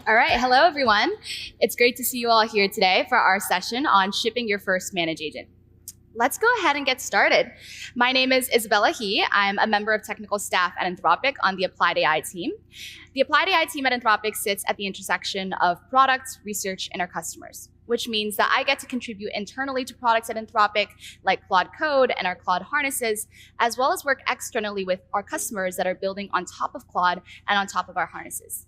All right, hello everyone. It's great to see you all here today for our session on shipping your first Manage Agent. Let's go ahead and get started. My name is Isabella He. I'm a member of technical staff at Anthropic on the Applied AI team. The Applied AI team at Anthropic sits at the intersection of product, research, and our customers, which means that I get to contribute internally to products at Anthropic like Claude Code and our Claude harnesses, as well as work externally with our customers that are building on top of Claude and on top of our harnesses.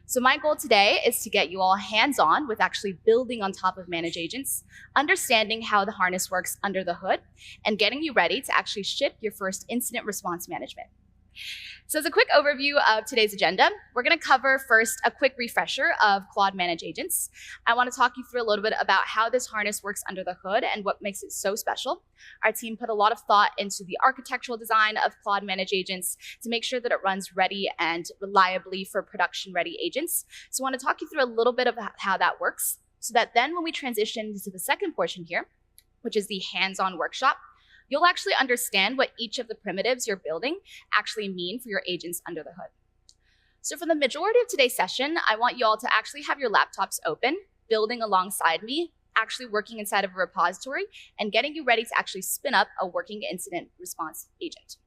So my goal today is to get you all hands-on with actually building on top of Manage Agents, understanding how the harness works under the hood, and getting you ready to actually ship your first incident response management. So as a quick overview of today's agenda, we're going to cover first a quick refresher of Claude Manage Agents. I want to talk you through a little bit about how this harness works under the hood and what makes it so special. Our team put a lot of thought into the architectural design of Claude Manage Agents to make sure that it runs ready and reliably for production-ready agents. So I want to talk you through a little bit of how that works, so that then when we transition to the second portion here, which is the hands-on workshop, you'll actually understand what each of the primitives you're building actually mean for your agents under the hood. So for the majority of today's session, I want you all to actually have your laptops open, building alongside me, actually working inside of a repository, and getting you ready to actually spin up a working incident response agent.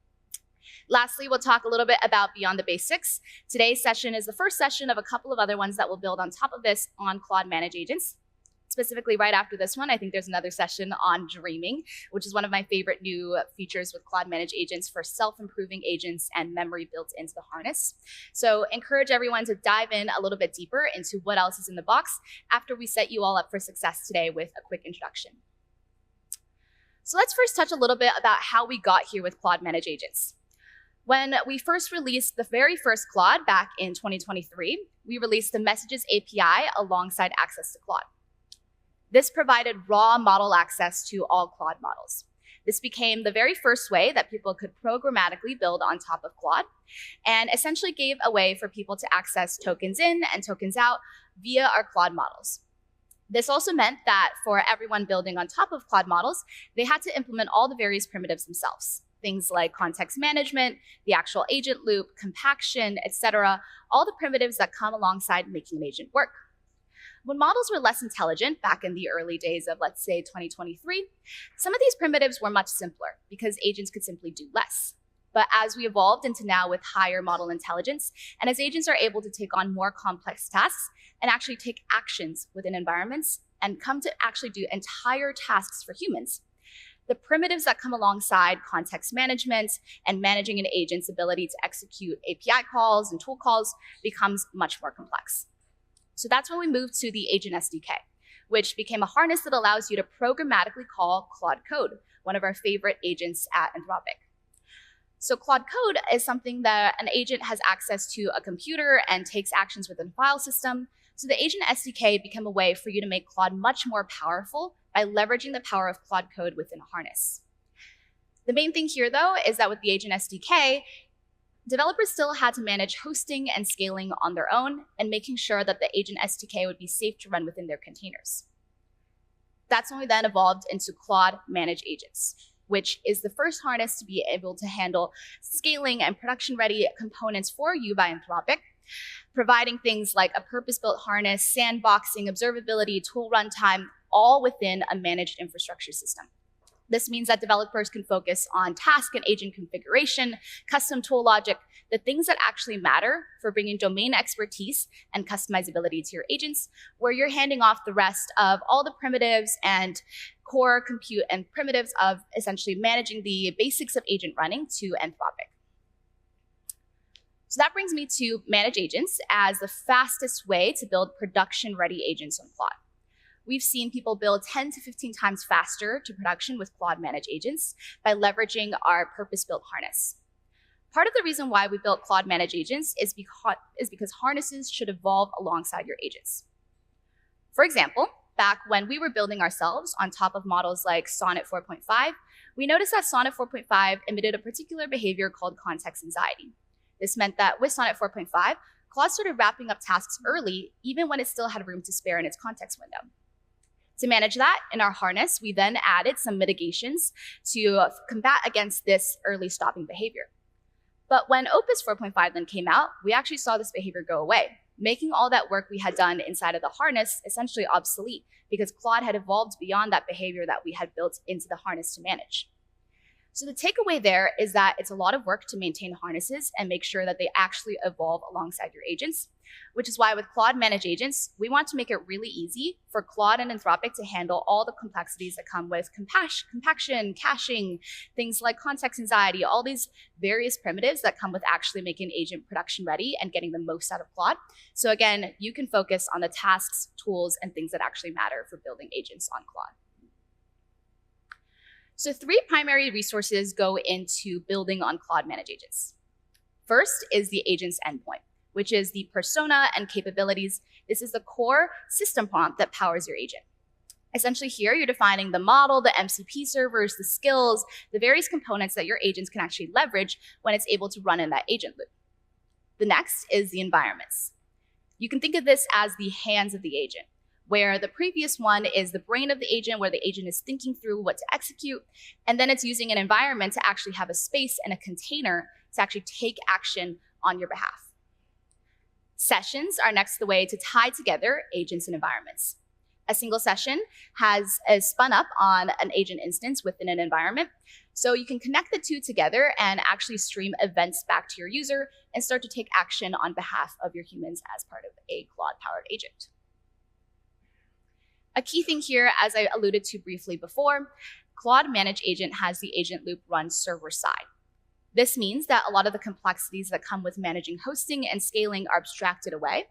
Lastly, we'll talk a little bit about Beyond the Basics. Today's session is the first session of a couple of other ones that we'll build on top of this on Claude Manage Agents. Specifically, right after this one, I think there's another session on dreaming, which is one of my favorite new features with Claude Manage Agents for self-improving agents and memory built into the harness. So encourage everyone to dive in a little bit deeper into what else is in the box after we set you all up for success today with a quick introduction. So let's first touch a little bit about how we got here with Claude Manage Agents. When we first released the very first Claude back in 2023, we released the Messages API alongside access to Claude. This provided raw model access to all Claude models. This became the very first way that people could programmatically build on top of Claude, and essentially gave a way for people to access tokens in and tokens out via our Claude models. This also meant that for everyone building on top of Claude models, they had to implement all the various primitives themselves. Things like context management, the actual agent loop, compaction, etc., all the primitives that come alongside making an agent work. When models were less intelligent back in the early days of, let's say, 2023, some of these primitives were much simpler because agents could simply do less. But as we evolved into now with higher model intelligence, and as agents are able to take on more complex tasks and actually take actions within environments and come to actually do entire tasks for humans, the primitives that come alongside context management and managing an agent's ability to execute API calls and tool calls becomes much more complex. So that's when we moved to the Agent SDK, which became a harness that allows you to programmatically call Claude Code, one of our favorite agents at Anthropic. So Claude Code is something that an agent has access to a computer and takes actions within a file system. So the Agent SDK became a way for you to make Claude much more powerful by leveraging the power of Claude Code within a harness. The main thing here, though, is that with the Agent SDK, developers still had to manage hosting and scaling on their own and making sure that the Agent SDK would be safe to run within their containers. That's when we then evolved into Claude Manage Agents, which is the first harness to be able to handle scaling and production-ready components for you by Anthropic, providing things like a purpose-built harness, sandboxing, observability, tool runtime, all within a managed infrastructure system. This means that developers can focus on task and agent configuration, custom tool logic, the things that actually matter for bringing domain expertise and customizability to your agents, where you're handing off the rest of all the primitives and core compute and primitives of essentially managing the basics of agent running to Anthropic. So that brings me to Manage Agents as the fastest way to build production-ready agents on Claude. We've seen people build 10 to 15 times faster to production with Claude Manage Agents by leveraging our purpose-built harness. Part of the reason why we built Claude Manage Agents is because harnesses should evolve alongside your agents. For example, back when we were building ourselves on top of models like Sonnet 4.5, we noticed that Sonnet 4.5 emitted a particular behavior called context anxiety. This meant that with Sonnet 4.5, Claude started wrapping up tasks early, even when it still had room to spare in its context window. To manage that, in our harness, we then added some mitigations to combat against this early stopping behavior. But when Opus 4.5 then came out, we actually saw this behavior go away, making all that work we had done inside of the harness essentially obsolete because Claude had evolved beyond that behavior that we had built into the harness to manage. So the takeaway there is that it's a lot of work to maintain harnesses and make sure that they actually evolve alongside your agents, which is why with Claude Manage Agents, we want to make it really easy for Claude and Anthropic to handle all the complexities that come with compaction, caching, things like context anxiety, all these various primitives that come with actually making agent production ready and getting the most out of Claude. So again, you can focus on the tasks, tools, and things that actually matter for building agents on Claude. So 3 primary resources go into building on Claude Manage Agents. First is the agent's endpoint, which is the persona and capabilities. This is the core system prompt that powers your agent. Essentially here, you're defining the model, the MCP servers, the skills, the various components that your agents can actually leverage when it's able to run in that agent loop. The next is the environments. You can think of this as the hands of the agent, where the previous one is the brain of the agent, where the agent is thinking through what to execute, and then it's using an environment to actually have a space and a container to actually take action on your behalf. Sessions are next the way to tie together agents and environments. A single session is spun up on an agent instance within an environment, so you can connect the two together and actually stream events back to your user and start to take action on behalf of your humans as part of a Claude-powered agent. A key thing here, as I alluded to briefly before, Claude Manage Agent has the agent loop run server side. This means that a lot of the complexities that come with managing hosting and scaling are abstracted away.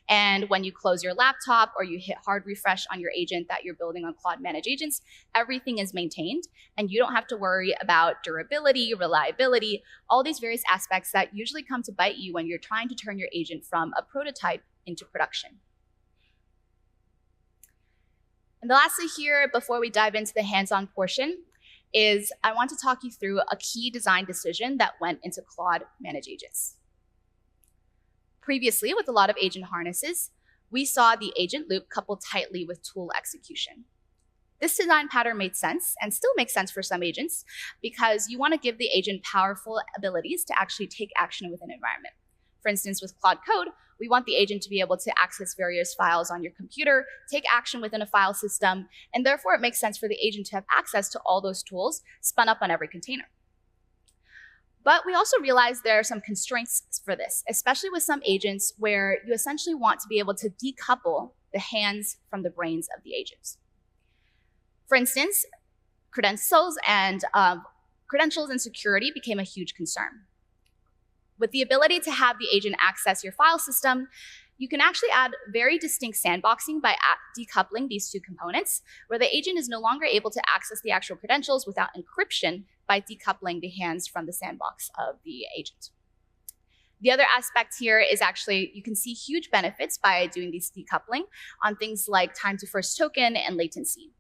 And when you close your laptop or you hit hard refresh on your agent that you're building on Claude Manage Agents, everything is maintained and you don't have to worry about durability, reliability, all these various aspects that usually come to bite you when you're trying to turn your agent from a prototype into production. And lastly here, before we dive into the hands-on portion, is I want to talk you through a key design decision that went into Claude Manage Agents. Previously, with a lot of agent harnesses, we saw the agent loop coupled tightly with tool execution. This design pattern made sense and still makes sense for some agents because you want to give the agent powerful abilities to actually take action within an environment. For instance, with Claude Code, we want the agent to be able to access various files on your computer, take action within a file system, and therefore it makes sense for the agent to have access to all those tools spun up on every container. But we also realize there are some constraints for this, especially with some agents where you essentially want to be able to decouple the hands from the brains of the agents. For instance, credentials and security became a huge concern. With the ability to have the agent access your file system, you can actually add very distinct sandboxing by decoupling these two components, where the agent is no longer able to access the actual credentials without encryption by decoupling the hands from the sandbox of the agent. The other aspect here is actually you can see huge benefits by doing these decoupling on things like time to first token and latency.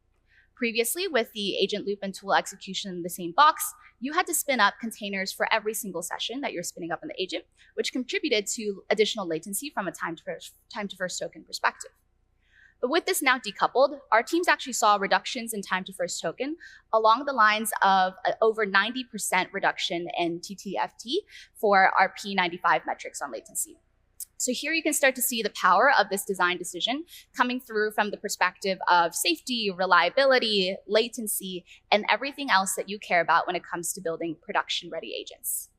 Previously, with the agent loop and tool execution in the same box, you had to spin up containers for every single session that you're spinning up in the agent, which contributed to additional latency from a time to first token perspective. But with this now decoupled, our teams actually saw reductions in time to first token along the lines of over 90% reduction in TTFT for our P95 metrics on latency. So here you can start to see the power of this design decision coming through from the perspective of safety, reliability, latency, and everything else that you care about when it comes to building production-ready agents.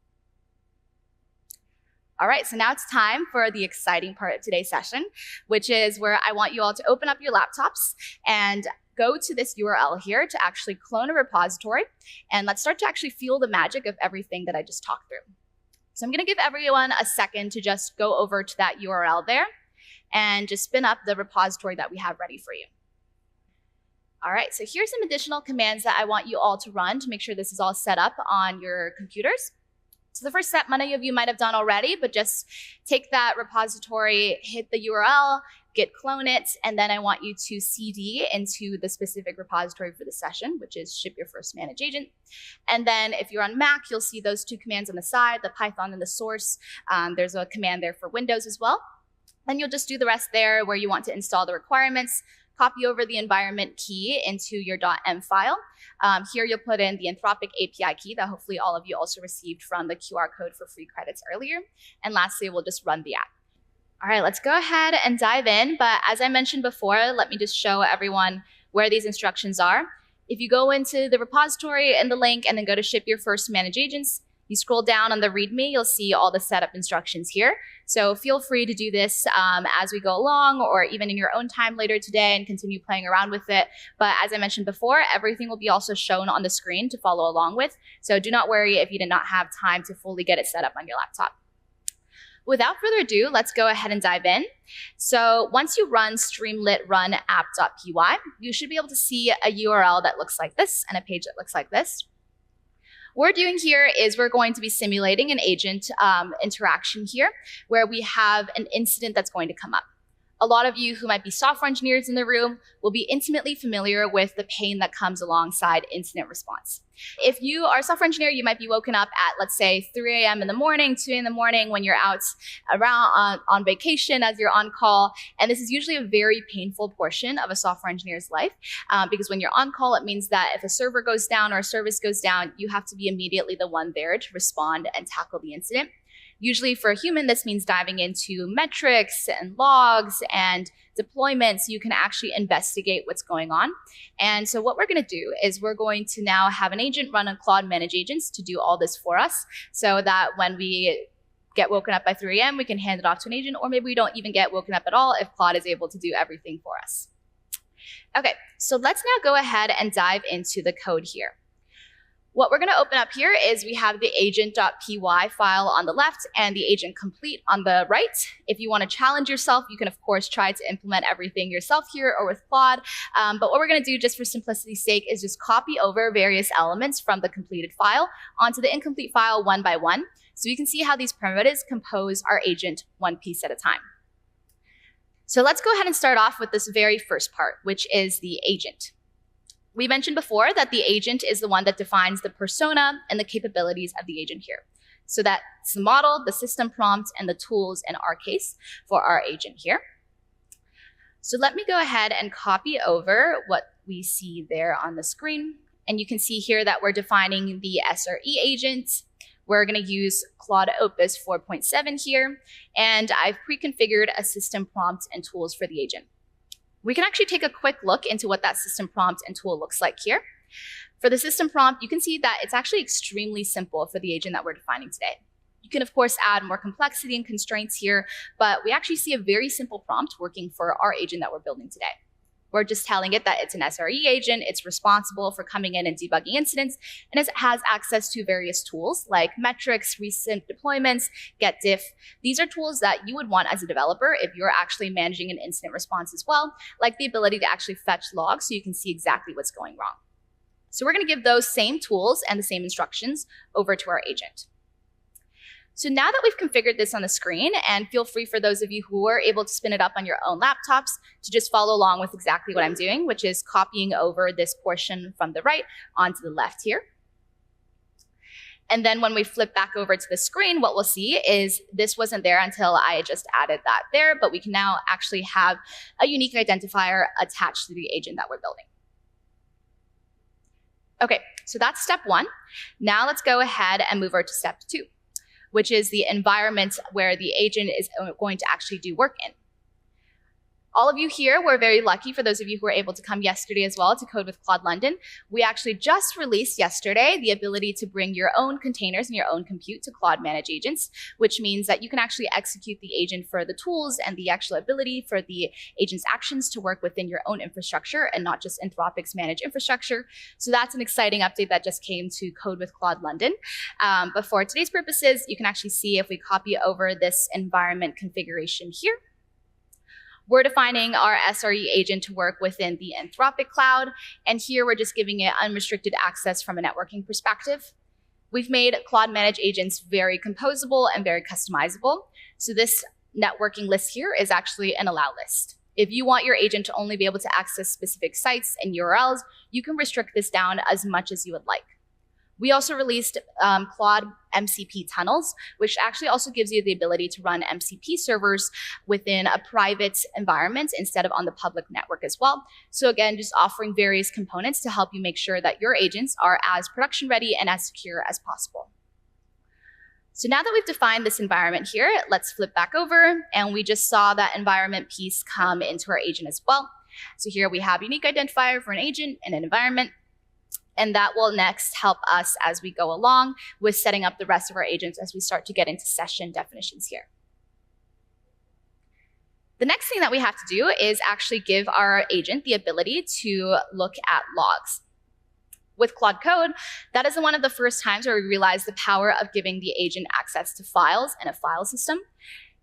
All right, so now it's time for the exciting part of today's session, which is where I want you all to open up your laptops and go to this URL here to actually clone a repository. And let's start to actually feel the magic of everything that I just talked through. So I'm going to give everyone a second to just go over to that URL there and just spin up the repository that we have ready for you. All right, so here's some additional commands that I want you all to run to make sure this is all set up on your computers. So the first step, many of you might have done already, but just take that repository, hit the URL, git clone it, and then I want you to CD into the specific repository for the session, which is ship your first manage agent. And then if you're on Mac, you'll see those two commands on the side, the Python and the source. There's a command there for Windows as well. Then you'll just do the rest there where you want to install the requirements, copy over the environment key into your .m file. Here you'll put in the Anthropic API key that hopefully all of you also received from the QR code for free credits earlier. And lastly, we'll just run the app. All right, let's go ahead and dive in. But as I mentioned before, let me just show everyone where these instructions are. If you go into the repository and the link and then go to ship your first manage agents, you scroll down on the README, you'll see all the setup instructions here. So feel free to do this as we go along or even in your own time later today and continue playing around with it. But as I mentioned before, everything will be also shown on the screen to follow along with. So do not worry if you did not have time to fully get it set up on your laptop. Without further ado, let's go ahead and dive in. So once you run streamlit run app.py, you should be able to see a URL that looks like this and a page that looks like this. What we're doing here is we're going to be simulating an agent interaction here where we have an incident that's going to come up. A lot of you who might be software engineers in the room will be intimately familiar with the pain that comes alongside incident response. If you are a software engineer, you might be woken up at, let's say, 3 a.m. in the morning, 2 in the morning when you're out around on vacation as you're on call. And this is usually a very painful portion of a software engineer's life because when you're on call, it means that if a server goes down or a service goes down, you have to be immediately the one there to respond and tackle the incident. Usually for a human, this means diving into metrics and logs and deployments so you can actually investigate what's going on. And so what we're going to do is we're going to now have an agent run on Claude Manage Agents to do all this for us so that when we get woken up by 3 a.m., we can hand it off to an agent, or maybe we don't even get woken up at all if Claude is able to do everything for us. Okay, so let's now go ahead and dive into the code here. What we're going to open up here is we have the agent.py file on the left and the agent complete on the right. If you want to challenge yourself, you can, of course, try to implement everything yourself here or with Claude. But what we're going to do just for simplicity's sake is just copy over various elements from the completed file onto the incomplete file one by one. So you can see how these primitives compose our agent one piece at a time. So let's go ahead and start off with this very first part, which is the agent. We mentioned before that the agent is the one that defines the persona and the capabilities of the agent here. So that's the model, the system prompt, and the tools in our case for our agent here. So let me go ahead and copy over what we see there on the screen. And you can see here that we're defining the SRE agent. We're going to use Claude Opus 4.7 here. And I've pre-configured a system prompt and tools for the agent. We can actually take a quick look into what that system prompt and tool looks like here. For the system prompt, you can see that it's actually extremely simple for the agent that we're defining today. You can, of course, add more complexity and constraints here, but we actually see a very simple prompt working for our agent that we're building today. We're just telling it that it's an SRE agent, it's responsible for coming in and debugging incidents, and it has access to various tools like metrics, recent deployments, getDiff. These are tools that you would want as a developer if you're actually managing an incident response as well, like the ability to actually fetch logs so you can see exactly what's going wrong. So we're going to give those same tools and the same instructions over to our agent. So now that we've configured this on the screen, and feel free for those of you who are able to spin it up on your own laptops to just follow along with exactly what I'm doing, which is copying over this portion from the right onto the left here. And then when we flip back over to the screen, what we'll see is this wasn't there until I just added that there, but we can now actually have a unique identifier attached to the agent that we're building. Okay, so that's step one. Now let's go ahead and move over to step two, which is the environment where the agent is going to actually do work in. All of you here were very lucky, for those of you who were able to come yesterday as well to Code with Claude London. We actually just released yesterday the ability to bring your own containers and your own compute to Claude Manage Agents, which means that you can actually execute the agent for the tools and the actual ability for the agent's actions to work within your own infrastructure and not just Anthropic's managed infrastructure. So that's an exciting update that just came to Code with Claude London. But for today's purposes, you can actually see if we copy over this environment configuration here. We're defining our SRE agent to work within the Anthropic cloud, and here we're just giving it unrestricted access from a networking perspective. We've made Claude Manage Agents very composable and very customizable, so this networking list here is actually an allow list. If you want your agent to only be able to access specific sites and URLs, you can restrict this down as much as you would like. We also released Claude MCP tunnels, which actually also gives you the ability to run MCP servers within a private environment instead of on the public network as well. So again, just offering various components to help you make sure that your agents are as production ready and as secure as possible. So now that we've defined this environment here, let's flip back over, and we just saw that environment piece come into our agent as well. So here we have unique identifier for an agent and an environment, and that will next help us as we go along with setting up the rest of our agents as we start to get into session definitions here. The next thing that we have to do is actually give our agent the ability to look at logs. With Claude Code, that is one of the first times where we realize the power of giving the agent access to files and a file system.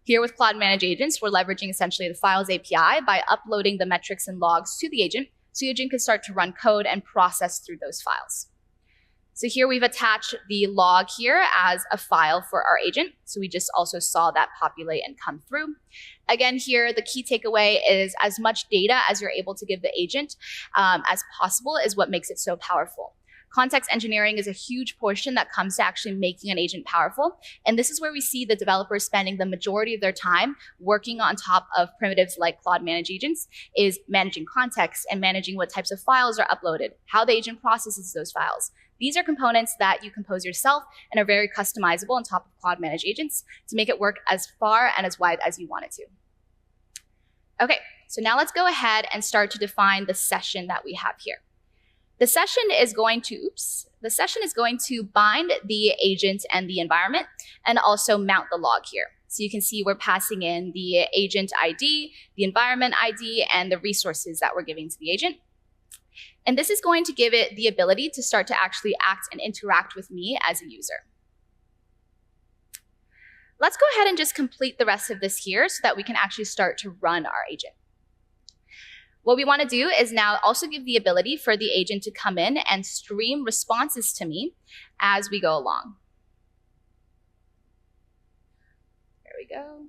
Here with Claude Manage Agents, we're leveraging essentially the Files API by uploading the metrics and logs to the agent, so the agent can start to run code and process through those files. So here we've attached the log here as a file for our agent. So we just also saw that populate and come through. Again, here, the key takeaway is as much data as you're able to give the agent as possible is what makes it so powerful. Context engineering is a huge portion that comes to actually making an agent powerful. And this is where we see the developers spending the majority of their time working on top of primitives like Claude Manage Agents, is managing context and managing what types of files are uploaded, how the agent processes those files. These are components that you compose yourself and are very customizable on top of Claude Manage Agents to make it work as far and as wide as you want it to. Okay, so now let's go ahead and start to define the session that we have here. The session is going to bind the agent and the environment and also mount the log here. So you can see we're passing in the agent ID, the environment ID, and the resources that we're giving to the agent. And this is going to give it the ability to start to actually act and interact with me as a user. Let's go ahead and just complete the rest of this here so that we can actually start to run our agent. What we want to do is now also give the ability for the agent to come in and stream responses to me as we go along. There we go.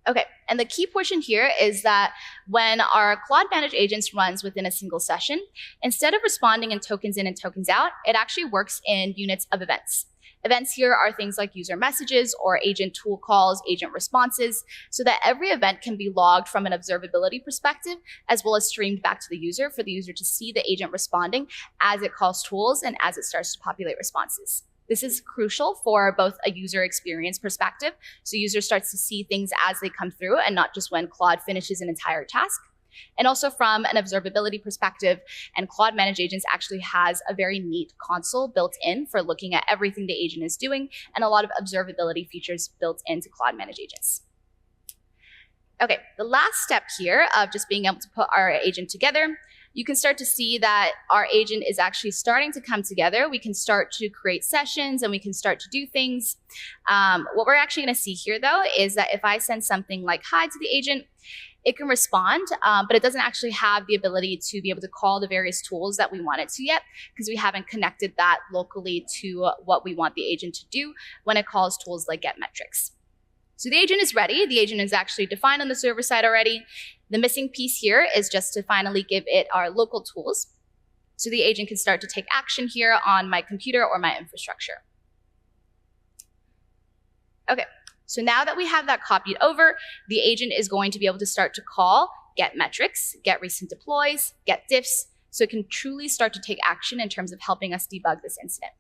Okay, and the key portion here is that when our Claude Manage Agents runs within a single session, instead of responding in tokens in and tokens out, it actually works in units of events. Events here are things like user messages or agent tool calls, agent responses, so that every event can be logged from an observability perspective, as well as streamed back to the user for the user to see the agent responding as it calls tools and as it starts to populate responses. This is crucial for both a user experience perspective, so user starts to see things as they come through and not just when Claude finishes an entire task. And also from an observability perspective, and Claude Manage Agents actually has a very neat console built in for looking at everything the agent is doing, and a lot of observability features built into Claude Manage Agents. Okay, the last step here of just being able to put our agent together, you can start to see that our agent is actually starting to come together. We can start to create sessions and we can start to do things. What we're actually going to see here, though, is that if I send something like hi to the agent, it can respond, but it doesn't actually have the ability to be able to call the various tools that we want it to yet, because we haven't connected that locally to what we want the agent to do when it calls tools like get metrics. So the agent is ready. The agent is actually defined on the server side already. The missing piece here is just to finally give it our local tools. So the agent can start to take action here on my computer or my infrastructure. Okay. So now that we have that copied over, the agent is going to be able to start to call get metrics, get recent deploys, get diffs, so it can truly start to take action in terms of helping us debug this incident.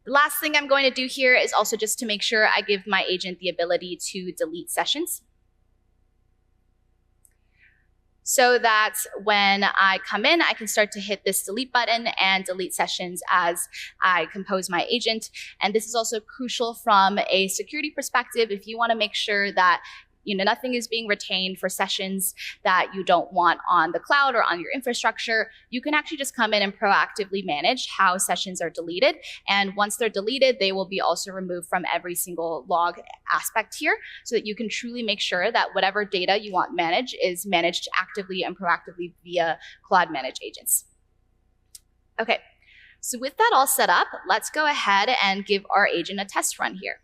The last thing I'm going to do here is also just to make sure I give my agent the ability to delete sessions, so that when I come in, I can start to hit this delete button and delete sessions as I compose my agent. And this is also crucial from a security perspective. If you want to make sure that nothing is being retained for sessions that you don't want on the cloud or on your infrastructure, you can actually just come in and proactively manage how sessions are deleted. And once they're deleted, they will be also removed from every single log aspect here, so that you can truly make sure that whatever data you want managed is managed actively and proactively via Claude Manage Agents. Okay, so with that all set up, let's go ahead and give our agent a test run here.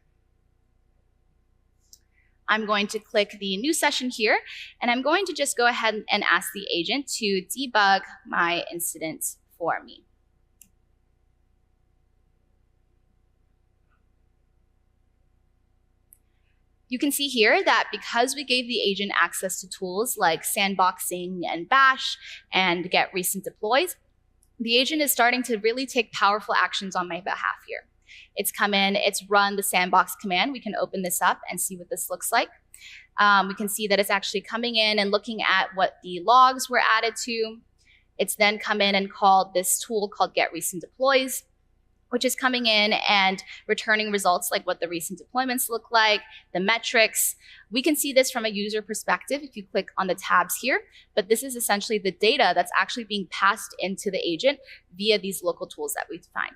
I'm going to click the new session here, and I'm going to just go ahead and ask the agent to debug my incident for me. You can see here that because we gave the agent access to tools like sandboxing and bash and get recent deploys, the agent is starting to really take powerful actions on my behalf here. It's come in, it's run the sandbox command. We can open this up and see what this looks like. We can see that it's actually coming in and looking at what the logs were added to. It's then come in and called this tool called get recent deploys, which is coming in and returning results like what the recent deployments look like, the metrics. We can see this from a user perspective if you click on the tabs here, but this is essentially the data that's actually being passed into the agent via these local tools that we define.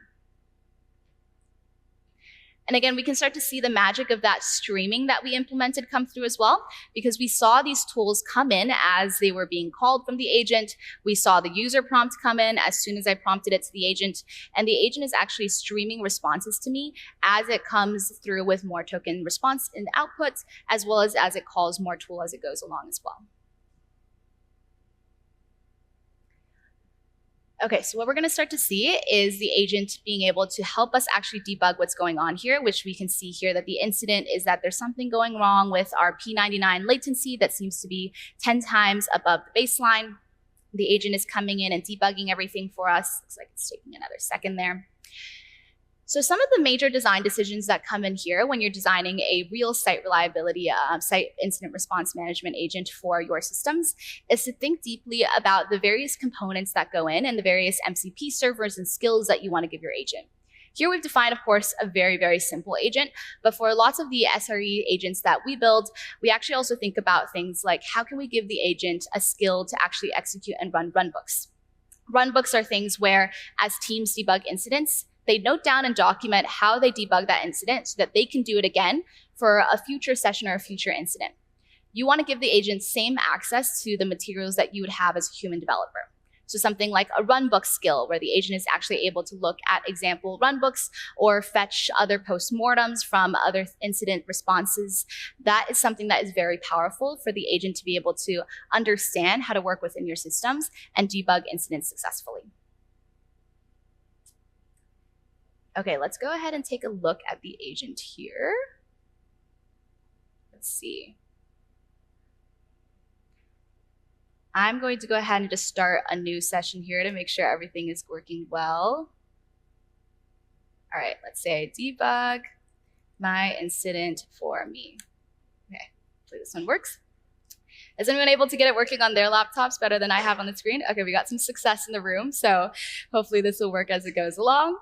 And again, we can start to see the magic of that streaming that we implemented come through as well, because we saw these tools come in as they were being called from the agent. We saw the user prompt come in as soon as I prompted it to the agent, and the agent is actually streaming responses to me as it comes through with more token response and outputs, as well as it calls more tool as it goes along as well. Okay, so what we're going to start to see is the agent being able to help us actually debug what's going on here, which we can see here that the incident is that there's something going wrong with our P99 latency that seems to be 10 times above the baseline. The agent is coming in and debugging everything for us. Looks like it's taking another second there. So some of the major design decisions that come in here when you're designing a real site reliability, site incident response management agent for your systems is to think deeply about the various components that go in and the various MCP servers and skills that you want to give your agent. Here we've defined, of course, a very, very simple agent, but for lots of the SRE agents that we build, we actually also think about things like how can we give the agent a skill to actually execute and run runbooks. Runbooks are things where, as teams debug incidents, they note down and document how they debug that incident so that they can do it again for a future session or a future incident. You want to give the agent same access to the materials that you would have as a human developer. So something like a runbook skill where the agent is actually able to look at example runbooks or fetch other postmortems from other incident responses. That is something that is very powerful for the agent to be able to understand how to work within your systems and debug incidents successfully. Okay, let's go ahead and take a look at the agent here. Let's see. I'm going to go ahead and just start a new session here to make sure everything is working well. All right, let's say debug my incident for me. Okay, hopefully this one works. Is anyone able to get it working on their laptops better than I have on the screen? Okay, we got some success in the room, so hopefully this will work as it goes along.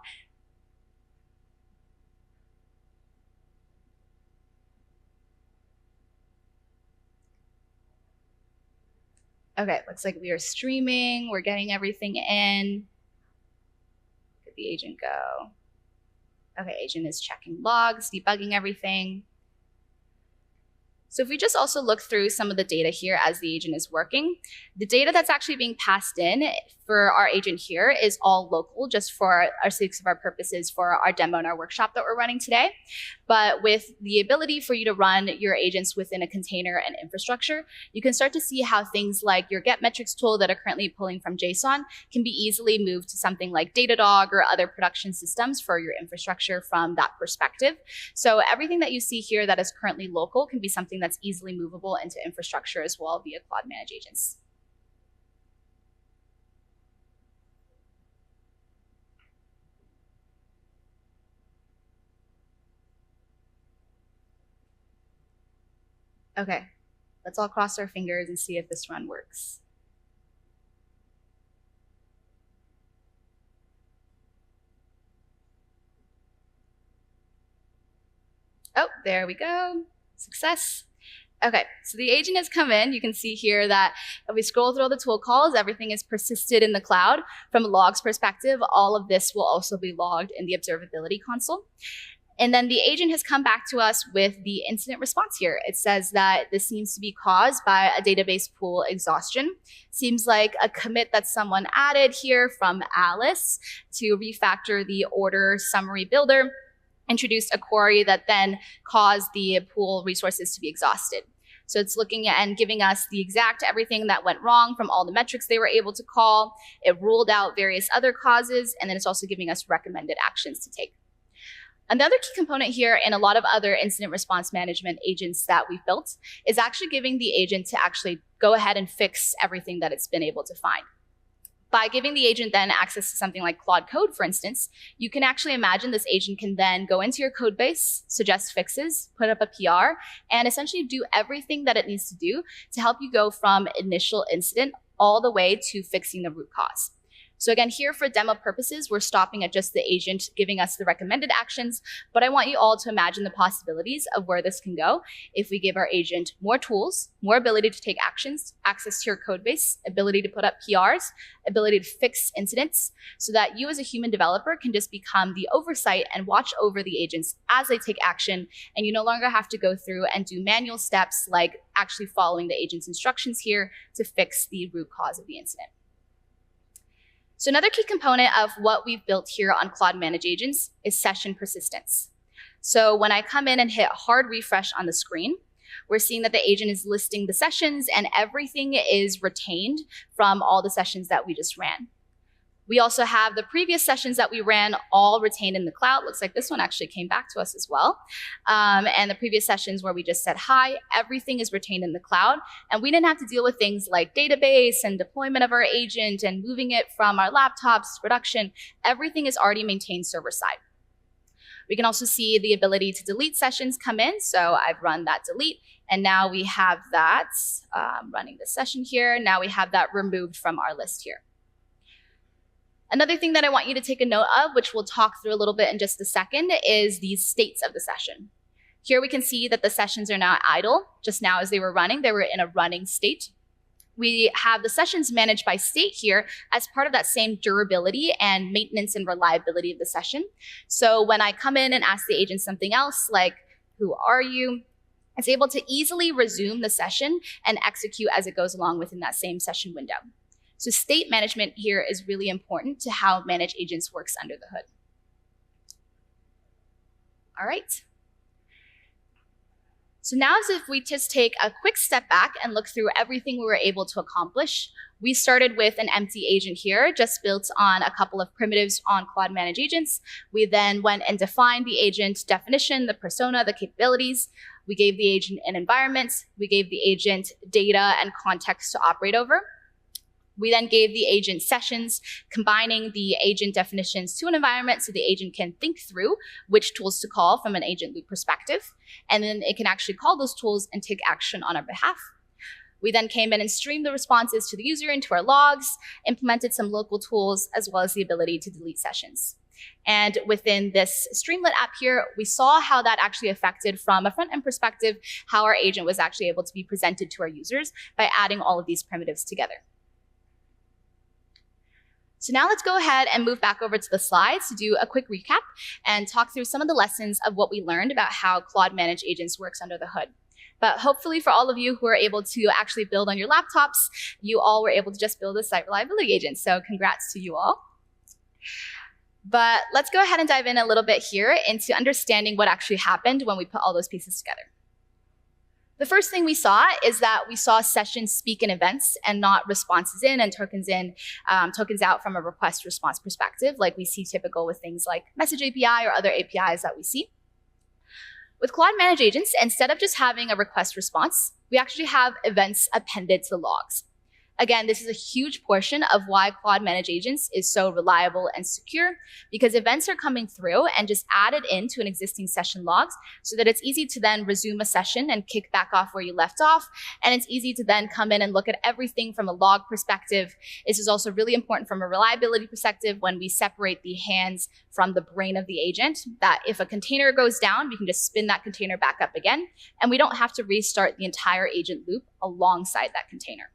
Okay, looks like we are streaming. We're getting everything in. Did the agent go? Okay, agent is checking logs, debugging everything. So if we just also look through some of the data here as the agent is working, the data that's actually being passed in for our agent here is all local, just for our sakes of our purposes for our demo and our workshop that we're running today. But with the ability for you to run your agents within a container and infrastructure, you can start to see how things like your get metrics tool that are currently pulling from JSON can be easily moved to something like Datadog or other production systems for your infrastructure from that perspective. So everything that you see here that is currently local can be something that's easily movable into infrastructure as well via Cloud Manage agents. Okay, let's all cross our fingers and see if this run works. Oh, there we go. Success. Okay, so the agent has come in. You can see here that if we scroll through all the tool calls, everything is persisted in the cloud. From a logs perspective, all of this will also be logged in the observability console. And then the agent has come back to us with the incident response here. It says that this seems to be caused by a database pool exhaustion. Seems like a commit that someone added here from Alice to refactor the order summary builder, introduced a query that then caused the pool resources to be exhausted. So it's looking at and giving us the exact everything that went wrong from all the metrics they were able to call. It ruled out various other causes, and then it's also giving us recommended actions to take. Another key component here in a lot of other incident response management agents that we've built is actually giving the agent to actually go ahead and fix everything that it's been able to find. By giving the agent then access to something like Claude Code, for instance, you can actually imagine this agent can then go into your code base, suggest fixes, put up a PR, and essentially do everything that it needs to do to help you go from initial incident all the way to fixing the root cause. So again, here for demo purposes, we're stopping at just the agent giving us the recommended actions, but I want you all to imagine the possibilities of where this can go if we give our agent more tools, more ability to take actions, access to your code base, ability to put up PRs, ability to fix incidents, so that you as a human developer can just become the oversight and watch over the agents as they take action, and you no longer have to go through and do manual steps like actually following the agent's instructions here to fix the root cause of the incident. So another key component of what we've built here on Claude Manage Agents is session persistence. So when I come in and hit hard refresh on the screen, we're seeing that the agent is listing the sessions and everything is retained from all the sessions that we just ran. We also have the previous sessions that we ran all retained in the cloud. Looks like this one actually came back to us as well. And the previous sessions where we just said hi, everything is retained in the cloud. And we didn't have to deal with things like database and deployment of our agent and moving it from our laptops to production. Everything is already maintained server side. We can also see the ability to delete sessions come in. So I've run that delete. And now we have that running the session here. Now we have that removed from our list here. Another thing that I want you to take a note of, which we'll talk through a little bit in just a second, is these states of the session. Here we can see that the sessions are now idle. Just now as they were running, they were in a running state. We have the sessions managed by state here as part of that same durability and maintenance and reliability of the session. So when I come in and ask the agent something else like, who are you? It's able to easily resume the session and execute as it goes along within that same session window. So state management here is really important to how Manage Agents works under the hood. All right. So now as if we just take a quick step back and look through everything we were able to accomplish, we started with an empty agent here, just built on a couple of primitives on Claude Manage Agents. We then went and defined the agent definition, the persona, the capabilities. We gave the agent an environment. We gave the agent data and context to operate over. We then gave the agent sessions, combining the agent definitions to an environment so the agent can think through which tools to call from an agent loop perspective. And then it can actually call those tools and take action on our behalf. We then came in and streamed the responses to the user into our logs, implemented some local tools, as well as the ability to delete sessions. And within this Streamlit app here, we saw how that actually affected from a front-end perspective, how our agent was actually able to be presented to our users by adding all of these primitives together. So now let's go ahead and move back over to the slides to do a quick recap and talk through some of the lessons of what we learned about how Claude Manage Agents works under the hood. But hopefully for all of you who are able to actually build on your laptops, you all were able to just build a site reliability agent. So congrats to you all. But let's go ahead and dive in a little bit here into understanding what actually happened when we put all those pieces together. The first thing we saw is that we saw sessions speak in events and not responses in and tokens out from a request response perspective, like we see typical with things like Message API or other APIs that we see. With Claude Manage Agents, instead of just having a request response, we actually have events appended to the logs. Again, this is a huge portion of why Claude Manage Agents is so reliable and secure, because events are coming through and just added into an existing session logs so that it's easy to then resume a session and kick back off where you left off. And it's easy to then come in and look at everything from a log perspective. This is also really important from a reliability perspective when we separate the hands from the brain of the agent, that if a container goes down, we can just spin that container back up again, and we don't have to restart the entire agent loop alongside that container.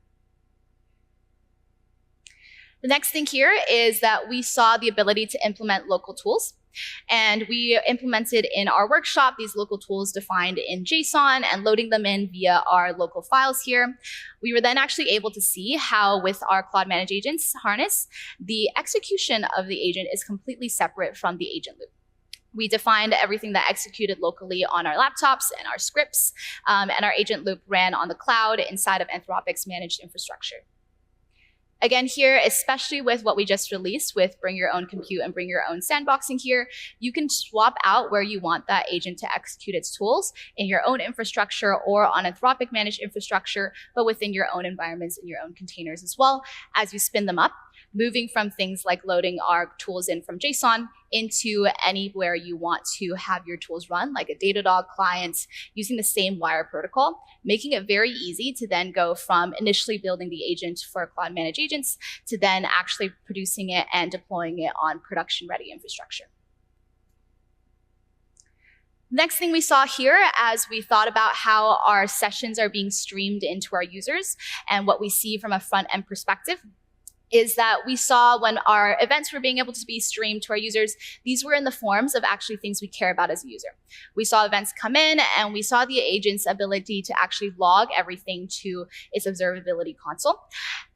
The next thing here is that we saw the ability to implement local tools. And we implemented in our workshop these local tools defined in JSON and loading them in via our local files here. We were then actually able to see how with our Claude Manage Agents harness, the execution of the agent is completely separate from the agent loop. We defined everything that executed locally on our laptops and our scripts, and our agent loop ran on the cloud inside of Anthropic's managed infrastructure. Again here, especially with what we just released with Bring Your Own Compute and Bring Your Own Sandboxing here, you can swap out where you want that agent to execute its tools in your own infrastructure or on Anthropic managed infrastructure, but within your own environments and your own containers as well as you spin them up. moving from things like loading our tools in from JSON into anywhere you want to have your tools run, like a Datadog client, using the same wire protocol, making it very easy to then go from initially building the agent for Claude Managed Agents to then actually producing it and deploying it on production-ready infrastructure. Next thing we saw here, as we thought about how our sessions are being streamed into our users and what we see from a front-end perspective, is that we saw when our events were being able to be streamed to our users, these were in the forms of actually things we care about as a user. We saw events come in, and we saw the agent's ability to actually log everything to its observability console.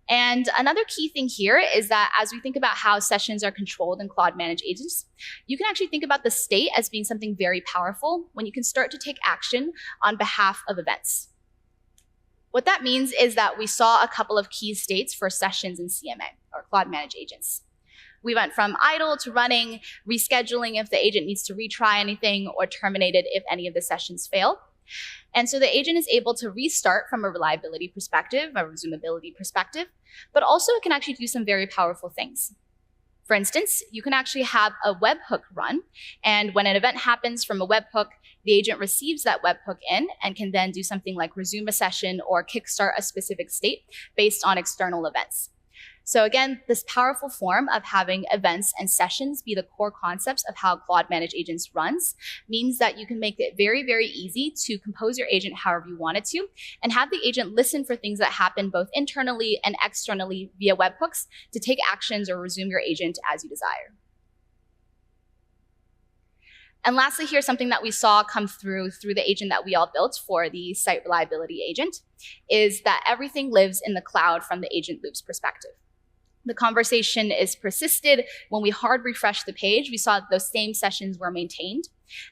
And another key thing here is that as we think about how sessions are controlled in Claude Managed Agents, you can actually think about the state as being something very powerful when you can start to take action on behalf of events. What that means is that we saw a couple of key states for sessions in CMA, or Claude Managed Agents. We went from idle to running, rescheduling if the agent needs to retry anything, or terminated if any of the sessions fail. And so the agent is able to restart from a reliability perspective, a resumability perspective, but also it can actually do some very powerful things. For instance, you can actually have a webhook run, and when an event happens from a webhook, the agent receives that webhook in and can then do something like resume a session or kickstart a specific state based on external events. So again, this powerful form of having events and sessions be the core concepts of how Claude Managed Agents runs means that you can make it very, very easy to compose your agent however you want it to, and have the agent listen for things that happen both internally and externally via webhooks to take actions or resume your agent as you desire. And lastly, here's something that we saw come through the agent that we all built for the site reliability agent, is that everything lives in the cloud from the agent loops perspective. The conversation is persisted. When we hard refresh the page, we saw that those same sessions were maintained.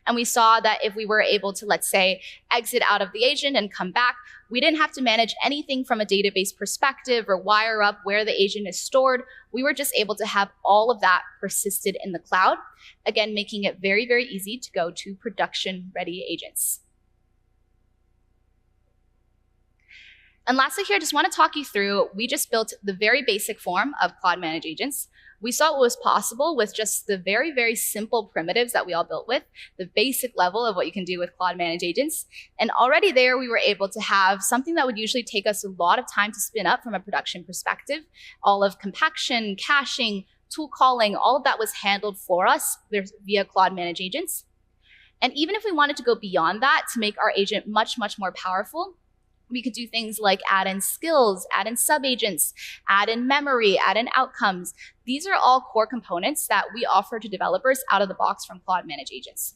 And we saw that if we were able to, let's say, exit out of the agent and come back, we didn't have to manage anything from a database perspective or wire up where the agent is stored. We were just able to have all of that persisted in the cloud, again, making it very, very easy to go to production-ready agents. And lastly here, I just want to talk you through, we just built the very basic form of Claude Managed Agents. We saw what was possible with just the very, very simple primitives that we all built with, the basic level of what you can do with Claude Managed Agents. And already there, we were able to have something that would usually take us a lot of time to spin up from a production perspective. All of compaction, caching, tool calling, all of that was handled for us via Claude Managed Agents. And even if we wanted to go beyond that to make our agent much, much more powerful, we could do things like add in skills, add in sub-agents, add in memory, add in outcomes. These are all core components that we offer to developers out of the box from Claude Managed Agents.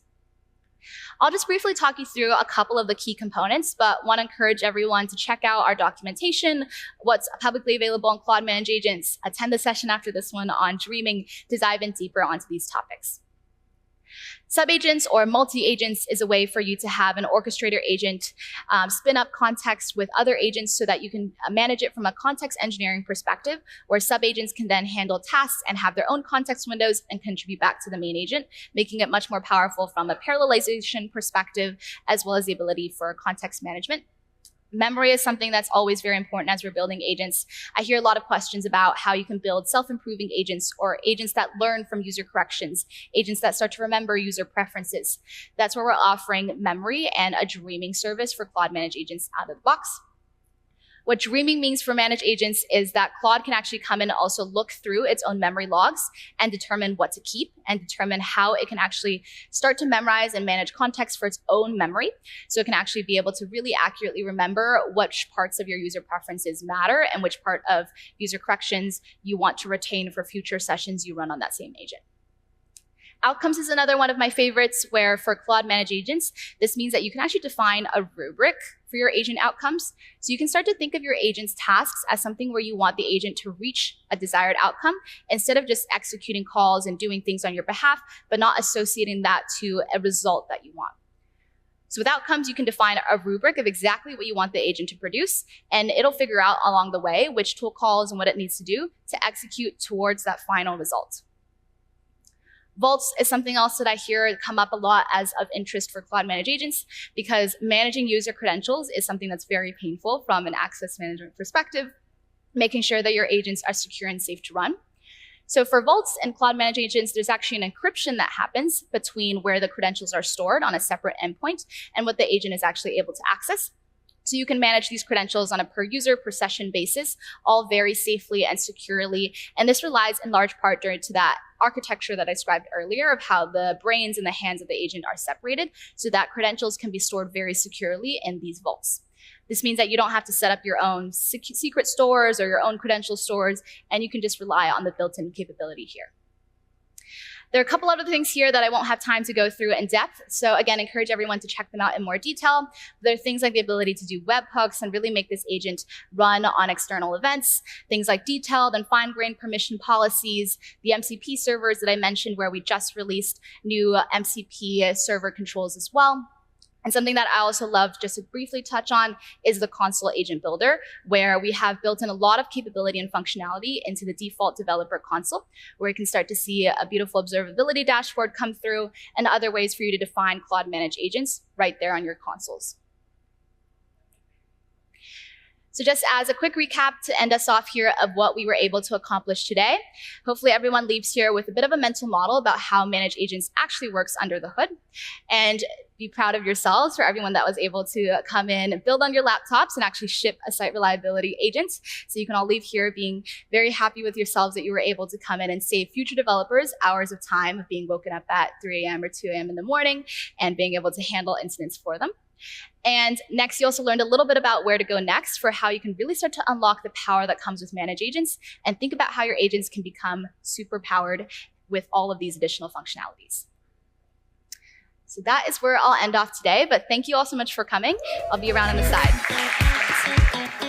I'll just briefly talk you through a couple of the key components, but want to encourage everyone to check out our documentation, what's publicly available on Claude Managed Agents, attend the session after this one on Dreaming to dive in deeper onto these topics. Sub-agents or multi-agents is a way for you to have an orchestrator agent spin up context with other agents so that you can manage it from a context engineering perspective, where sub-agents can then handle tasks and have their own context windows and contribute back to the main agent, making it much more powerful from a parallelization perspective, as well as the ability for context management. Memory is something that's always very important as we're building agents. I hear a lot of questions about how you can build self-improving agents or agents that learn from user corrections, agents that start to remember user preferences. That's where we're offering memory and a dreaming service for Claude Managed Agents out of the box. What dreaming means for managed agents is that Claude can actually come in and also look through its own memory logs and determine what to keep and determine how it can actually start to memorize and manage context for its own memory. So it can actually be able to really accurately remember which parts of your user preferences matter and which part of user corrections you want to retain for future sessions you run on that same agent. Outcomes is another one of my favorites, where for Claude Managed Agents, this means that you can actually define a rubric for your agent outcomes. So you can start to think of your agent's tasks as something where you want the agent to reach a desired outcome instead of just executing calls and doing things on your behalf, but not associating that to a result that you want. So with outcomes, you can define a rubric of exactly what you want the agent to produce, and it'll figure out along the way which tool calls and what it needs to do to execute towards that final result. Vaults is something else that I hear come up a lot as of interest for Claude Managed Agents, because managing user credentials is something that's very painful from an access management perspective, making sure that your agents are secure and safe to run. So for vaults and Cloud Managed Agents, there's actually an encryption that happens between where the credentials are stored on a separate endpoint and what the agent is actually able to access. So you can manage these credentials on a per user, per session basis, all very safely and securely. And this relies in large part due to that architecture that I described earlier of how the brains and the hands of the agent are separated so that credentials can be stored very securely in these vaults. This means that you don't have to set up your own secret stores or your own credential stores, and you can just rely on the built-in capability here. There are a couple other things here that I won't have time to go through in depth. So again, encourage everyone to check them out in more detail. There are things like the ability to do webhooks and really make this agent run on external events, things like detailed and fine-grained permission policies, the MCP servers that I mentioned where we just released new MCP server controls as well. And something that I also love just to briefly touch on is the console agent builder, where we have built in a lot of capability and functionality into the default developer console, where you can start to see a beautiful observability dashboard come through and other ways for you to define Cloud Managed Agents right there on your consoles. So just as a quick recap to end us off here of what we were able to accomplish today, hopefully everyone leaves here with a bit of a mental model about how Managed Agents actually works under the hood. And be proud of yourselves for everyone that was able to come in and build on your laptops and actually ship a site reliability agent. So you can all leave here being very happy with yourselves that you were able to come in and save future developers hours of time of being woken up at 3 a.m. or 2 a.m. in the morning and being able to handle incidents for them. And next, you also learned a little bit about where to go next for how you can really start to unlock the power that comes with Managed Agents and think about how your agents can become super powered with all of these additional functionalities. So that is where I'll end off today, but thank you all so much for coming. I'll be around on the side.